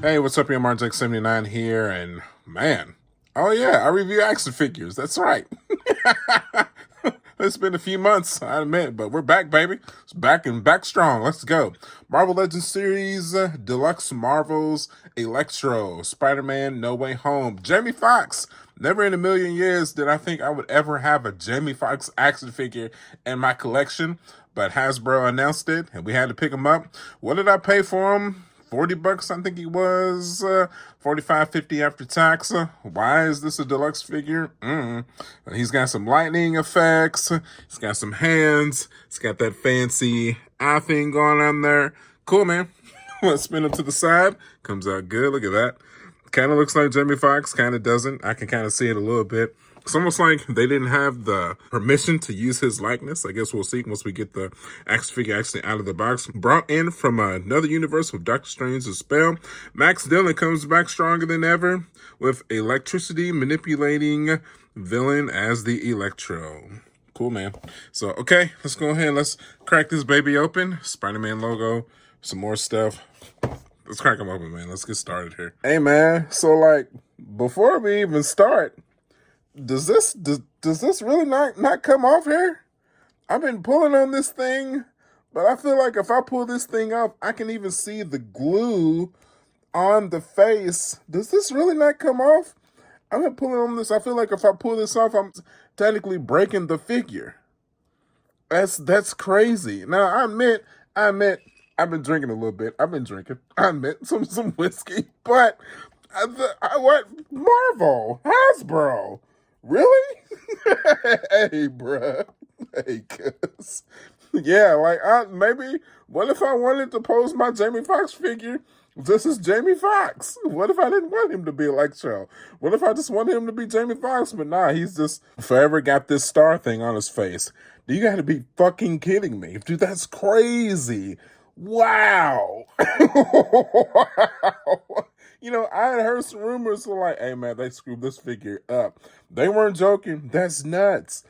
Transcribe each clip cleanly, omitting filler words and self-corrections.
Hey, what's up, your Marjack79 here, and man, oh yeah, I review action figures. That's right. It's been a few months, I admit, but we're back, baby. It's back and back strong. Let's go. Marvel Legends Series, Deluxe Marvels, Electro, Spider-Man, No Way Home, Jamie Foxx. Never in a million years did I think I would ever have a Jamie Foxx action figure in my collection, but Hasbro announced it, and we had to pick him up. What did I pay for him? $40, I think he was, 45.50 after tax. Why is this a deluxe figure? He's got some lightning effects. He's got some hands. He's got that fancy eye thing going on there. Cool, man. Let's spin him to the side. Comes out good. Look at that. Kind of looks like Jamie Foxx. Kind of doesn't. I can kind of see it a little bit. It's almost like they didn't have the permission to use his likeness. I guess we'll see once we get the action figure actually out of the box. Brought in from another universe with Doctor Strange's spell, Max Dillon comes back stronger than ever with electricity manipulating villain as the Electro. Cool, man. So, okay, let's go ahead and let's crack this baby open. Spider-Man logo, some more stuff. Let's crack them open, man. Let's get started here. Hey, man. So, like, before we even start, does this really not come off here? I've been pulling on this thing, but I feel like if I pull this thing off, I can even see the glue on the face. Does this really not come off? I've been pulling on this. I feel like if I pull this off, I'm technically breaking the figure. That's crazy. Now I admit, I've been drinking a little bit. I've been drinking. I admit some whiskey, but what Marvel Hasbro? Really? Hey, bruh. Hey, cuz. Yeah, like, maybe, what if I wanted to pose my Jamie Foxx figure? This is Jamie Foxx. What if I didn't want him to be Electro? What if I just wanted him to be Jamie Foxx? But nah, he's just forever got this star thing on his face. You gotta be fucking kidding me. Dude, that's crazy. Wow. Wow. You know, I had heard some rumors like, hey, man, they screwed this figure up. They weren't joking. That's nuts.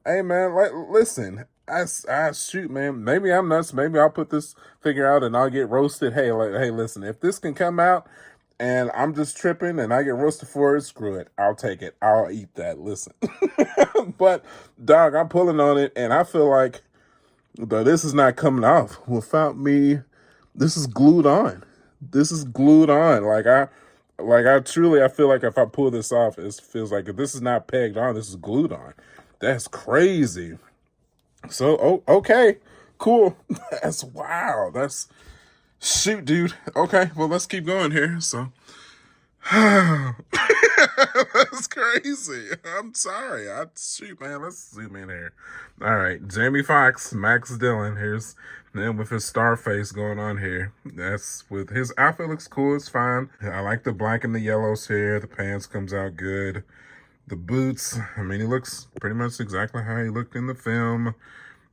Hey, man, like, listen, I shoot, man. Maybe I'm nuts. Maybe I'll put this figure out and I'll get roasted. Hey, like, hey, listen, if this can come out and I'm just tripping and I get roasted for it, screw it. I'll take it. I'll eat that. Listen. But, dog, I'm pulling on it and I feel like this is not coming off without me. This is glued on. This is glued on. I truly, I feel like if I pull this off, it feels like if this is not pegged on, this is glued on. That's crazy. So, okay, cool. That's wow. That's shoot, dude. Okay, well, let's keep going here. So, that's crazy. I'm sorry. Shoot, man. Let's zoom in here. All right, Jamie Foxx, Max Dillon. Here's him with his star face going on here. That's with his outfit looks cool. It's fine. I like the black and the yellows here. The pants comes out good. The boots. I mean, he looks pretty much exactly how he looked in the film.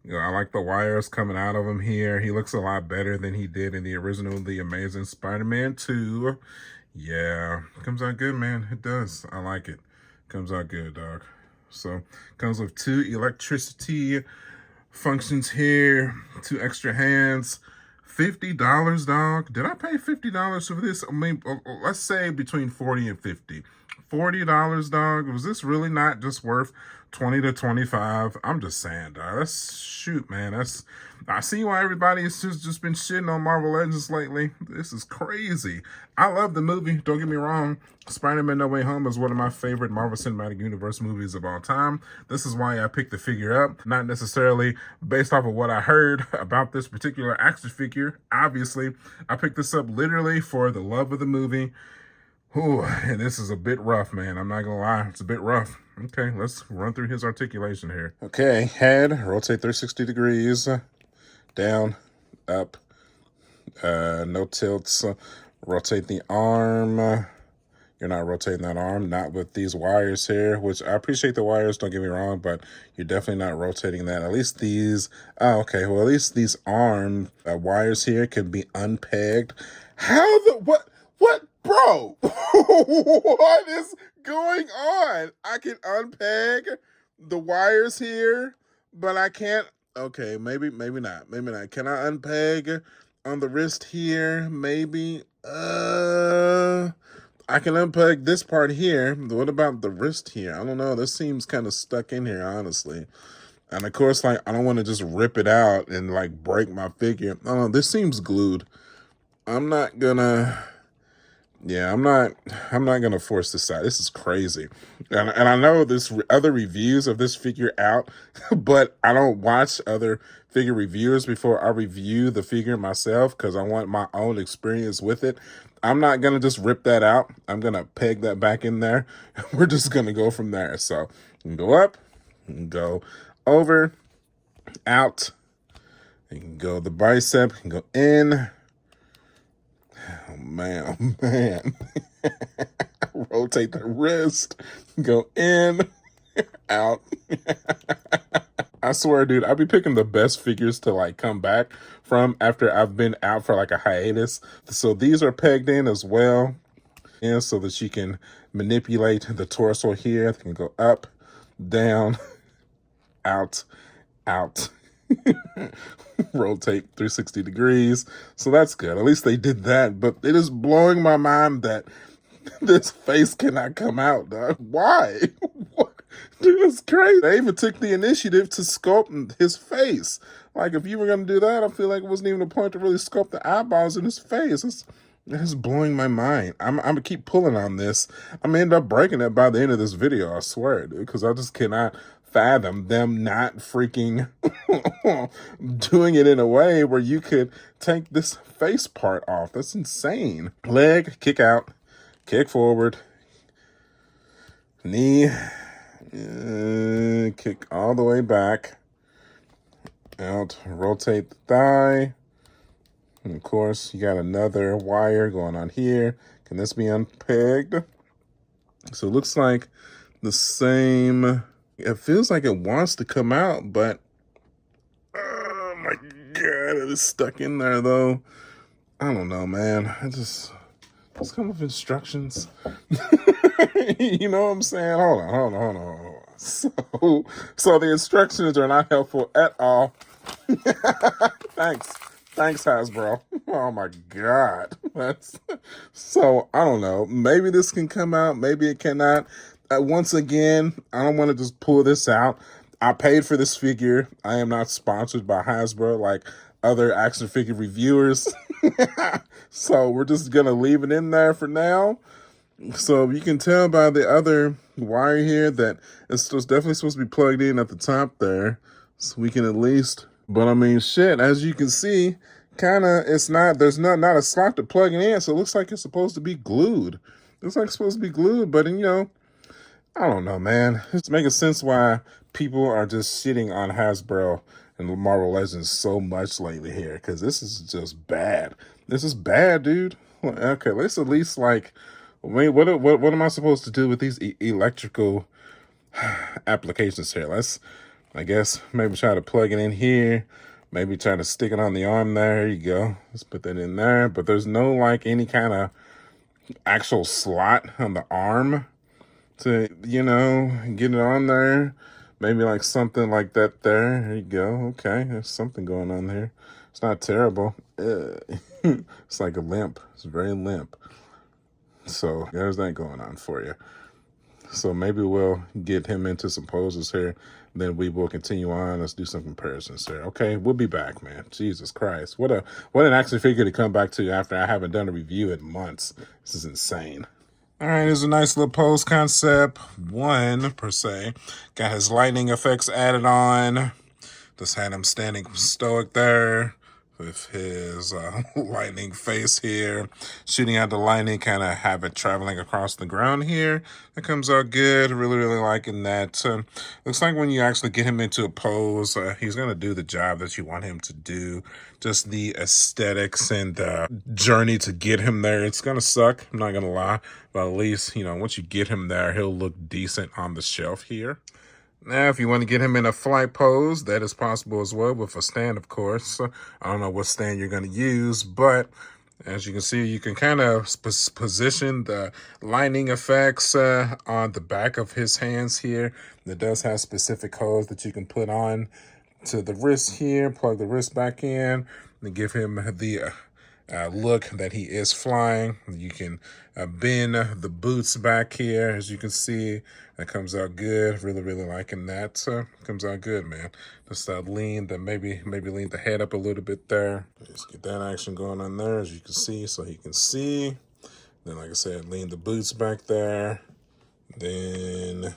You know, I like the wires coming out of him here. He looks a lot better than he did in the original The Amazing Spider-Man 2. Yeah, comes out good, man. It does. I like it. Comes out good, dog. So, comes with 2 electricity functions here, 2 extra hands, $50, dog. Did I pay $50 for this? I mean, let's say between $40 and $50. $40, dog. Was this really not just worth $20 to $25? I'm just saying, dog. That's shoot, man. I see why everybody has just been shitting on Marvel Legends lately. This is crazy. I love the movie. Don't get me wrong. Spider-Man No Way Home is one of my favorite Marvel Cinematic Universe movies of all time. This is why I picked the figure up. Not necessarily based off of what I heard about this particular action figure. Obviously, I picked this up literally for the love of the movie. Ooh, and this is a bit rough, man. I'm not gonna lie. It's a bit rough. Okay, let's run through his articulation here. Okay, head, rotate 360 degrees. Down, up, no tilts. Rotate the arm. You're not rotating that arm, not with these wires here, which I appreciate the wires, don't get me wrong, but you're definitely not rotating that. At least these, okay, well, at least these arm wires here can be unpegged. How the, what, bro? What is going on? I can unpeg the wires here, but I can't. Okay, maybe not. Can I unpeg on the wrist here, maybe. I can unpeg this part here. What about the wrist here? I don't know. This seems kind of stuck in here, honestly. And of course, like, I don't want to just rip it out and like break my figure. I don't know. This seems glued. I'm not gonna. Yeah, I'm not gonna force this out. This is crazy, and I know this other reviews of this figure out, but I don't watch other figure reviewers before I review the figure myself because I want my own experience with it. I'm not gonna just rip that out. I'm gonna peg that back in there. We're just gonna go from there. So you can go up, you can go over, out. You can go the bicep, you can go in. Oh man, oh man. Rotate the wrist, go in, out. I swear, dude, I'll be picking the best figures to like come back from after I've been out for like a hiatus. So these are pegged in as well. And so that you can manipulate the torso here. It can go up, down, out, out. Rotate 360 degrees. So that's good. At least they did that. But it is blowing my mind that this face cannot come out, dog. Why? What? Dude, it's crazy. They even took the initiative to sculpt his face. Like, if you were going to do that, I feel like it wasn't even a point to really sculpt the eyeballs in his face. It's blowing my mind. I'm going to keep pulling on this. I'm going to end up breaking it by the end of this video, I swear, dude, because I just cannot fathom them not freaking doing it in a way where you could take this face part off. That's insane. Leg, kick out, kick forward, knee, kick all the way back, out, rotate the thigh. And of course, you got another wire going on here. Can this be unpegged? So it looks like the same. It feels like it wants to come out, but oh my God, it is stuck in there though. I don't know, man. Just come with instructions. You know what I'm saying? Hold on. So the instructions are not helpful at all. Thanks, Hasbro. Oh my God. So I don't know. Maybe this can come out. Maybe it cannot. Once again, I don't want to just pull this out. I paid for this figure. I am not sponsored by Hasbro like other action figure reviewers. So we're just going to leave it in there for now. So you can tell by the other wire here that it's definitely supposed to be plugged in at the top there. So we can at least, but I mean, shit, as you can see, there's not a slot to plug it in. So it looks like it's supposed to be glued. Looks like it's supposed to be glued, but you know, I don't know, man. It's making sense why people are just shitting on Hasbro and Marvel Legends so much lately here, because this is just bad. This is bad, dude. Okay, let's at least like, wait, what am I supposed to do with these electrical applications here? Let's, I guess, maybe try to plug it in here. Maybe try to stick it on the arm there. There you go. Let's put that in there. But there's no like any kind of actual slot on the arm to, you know, get it on there. Maybe like something like that there. There you go. Okay, there's something going on there. It's not terrible. It's like a limp. It's very limp. So there's that going on for you. So maybe we'll get him into some poses here. Then we will continue on. Let's do some comparisons here. Okay, we'll be back, man. Jesus Christ. What an action figure to come back to after I haven't done a review in months. This is insane. All right, here's a nice little pose concept. One, per se. Got his lightning effects added on. Just had him standing stoic there with his lightning face here. Shooting out the lightning, kind of have it traveling across the ground here. That comes out good. Really, really liking that. Looks like when you actually get him into a pose, he's going to do the job that you want him to do. Just the aesthetics and the journey to get him there. It's going to suck, I'm not going to lie. But at least, you know, once you get him there, he'll look decent on the shelf here. Now, if you want to get him in a flight pose, that is possible as well with a stand, of course. I don't know what stand you're going to use, but as you can see, you can kind of position the lightning effects on the back of his hands here. It does have specific holes that you can put on to the wrist here, plug the wrist back in, and give him the look that he is flying. You can bend the boots back here, as you can see. That comes out good. Really, really liking that. Comes out good, man. Just lean the maybe lean the head up a little bit there. Just get that action going on there, as you can see, so he can see. Then, like I said, lean the boots back there. Then,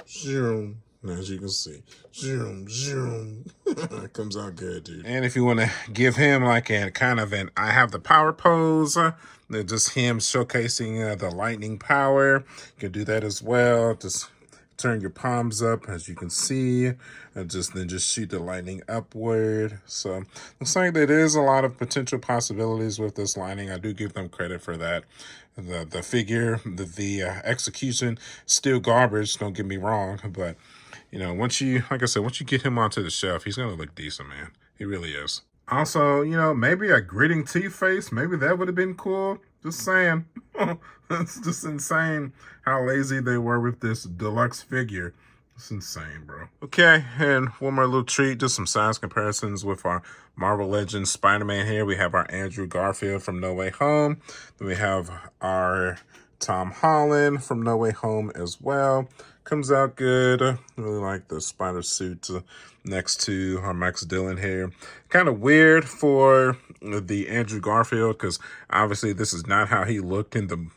zoom. As you can see, zoom, zoom. It comes out good, dude. And if you want to give him like a kind of an I have the power pose, just him showcasing the lightning power, you can do that as well. Just turn your palms up, as you can see, and then just shoot the lightning upward. So looks like there is a lot of potential possibilities with this lightning. I do give them credit for that. The figure, the execution, still garbage. Don't get me wrong, but you know, once you, like I said, once you get him onto the shelf, he's gonna look decent, man. He really is. Also, you know, maybe a gritting teeth face, maybe that would have been cool. Just saying. That's just insane how lazy they were with this deluxe figure. It's insane, bro. Okay, and one more little treat, just some size comparisons with our Marvel Legends Spider-Man here. We have our Andrew Garfield from No Way Home. Then we have our Tom Holland from No Way Home as well. Comes out good. Really like the spider suit next to our Max Dillon here. Kind of weird for the Andrew Garfield, because obviously this is not how he looked in the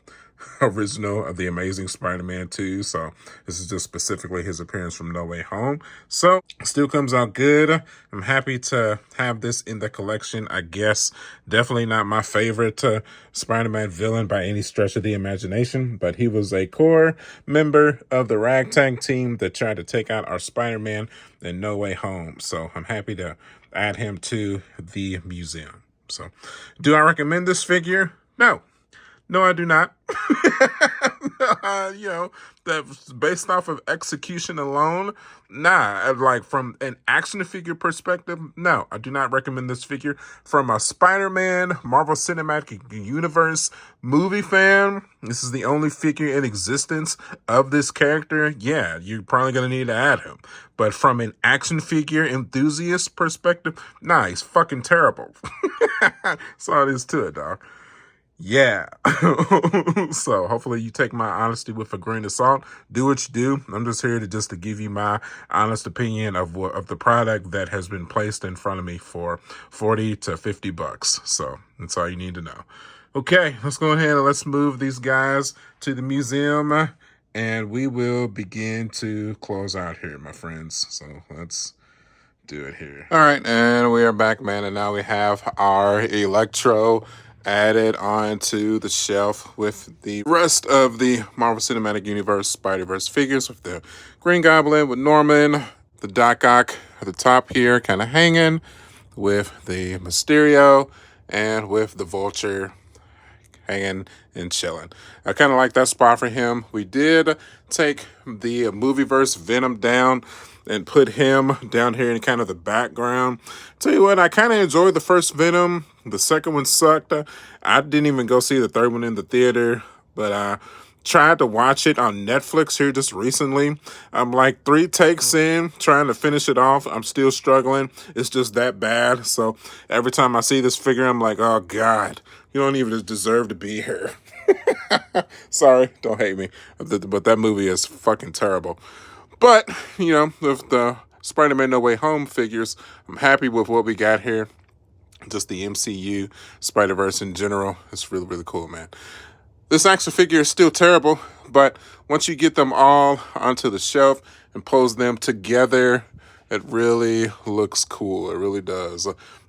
original of the Amazing Spider-Man 2. So this is just specifically his appearance from No Way Home. So still comes out good. I'm happy to have this in the collection. I guess definitely not my favorite Spider-Man villain by any stretch of the imagination, but he was a core member of the ragtag team that tried to take out our Spider-Man in No Way Home. So I'm happy to add him to the museum. So do I recommend this figure? No. No, I do not. You know, that's based off of execution alone. Nah, like from an action figure perspective, no, I do not recommend this figure. From a Spider-Man Marvel Cinematic Universe movie fan, this is the only figure in existence of this character. Yeah, you're probably going to need to add him. But from an action figure enthusiast perspective, nah, he's fucking terrible. That's all there is to it, dog. Yeah. So hopefully you take my honesty with a grain of salt. Do what you do. I'm just here to give you my honest opinion of the product that has been placed in front of me for 40 to 50 bucks. So that's all you need to know. Okay, let's go ahead and let's move these guys to the museum, and we will begin to close out here, my friends. So let's do it here. All right, and we are back, man, and now we have our Electro added onto the shelf with the rest of the Marvel Cinematic Universe Spider-Verse figures, with the Green Goblin, with Norman, the Doc Ock at the top here kind of hanging, with the Mysterio, and with the Vulture hanging and chilling. I kind of like that spot for him. We did take the movieverse Venom down and put him down here in kind of the background. Tell you what, I kind of enjoyed the first Venom. The second one sucked. I didn't even go see the third one in the theater, but I tried to watch it on Netflix here just recently. I'm like 3 takes in, trying to finish it off. I'm still struggling. It's just that bad. So every time I see this figure, I'm like, oh God, you don't even deserve to be here. Sorry, don't hate me. But that movie is fucking terrible. But, you know, with the Spider-Man No Way Home figures, I'm happy with what we got here. Just the MCU, Spider-Verse in general. It's really, really cool, man. This action figure is still terrible, but once you get them all onto the shelf and pose them together, it really looks cool. It really does.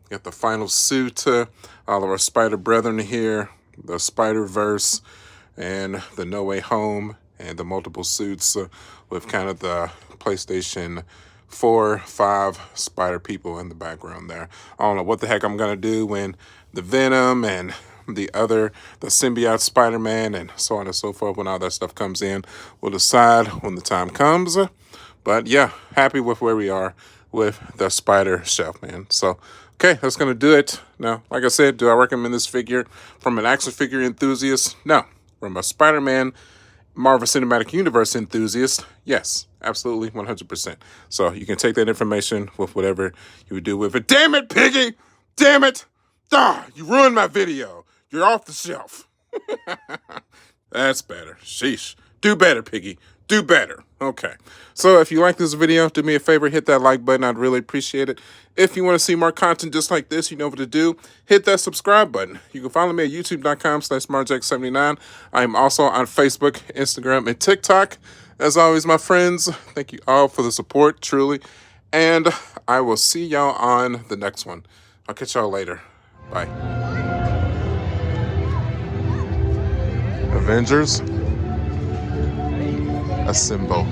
Got the final suit, all of our Spider Brethren here, the Spider-Verse, and the No Way Home, and the multiple suits with kind of the PlayStation 4, 5 spider people in the background there. I don't know what the heck I'm going to do when the Venom and the symbiote Spider-Man and so on and so forth, when all that stuff comes in. We'll decide when the time comes. But yeah, happy with where we are with the spider shelf, man. So, okay, that's going to do it. Now, like I said, do I recommend this figure from an action figure enthusiast? No. From a Spider-Man Marvel Cinematic Universe enthusiast, yes, absolutely 100%. So you can take that information with whatever you would do with it. Damn it, Piggy! Damn it! Ah, you ruined my video. You're off the shelf. That's better. Sheesh. Do better, Piggy. Do better. Okay. So if you like this video, do me a favor, hit that like button. I'd really appreciate it. If you want to see more content just like this, you know what to do. Hit that subscribe button. You can follow me at youtube.com/marjack79. I am also on Facebook, Instagram, and TikTok. As always, my friends, thank you all for the support, truly. And I will see y'all on the next one. I'll catch y'all later. Bye. Avengers Assemble.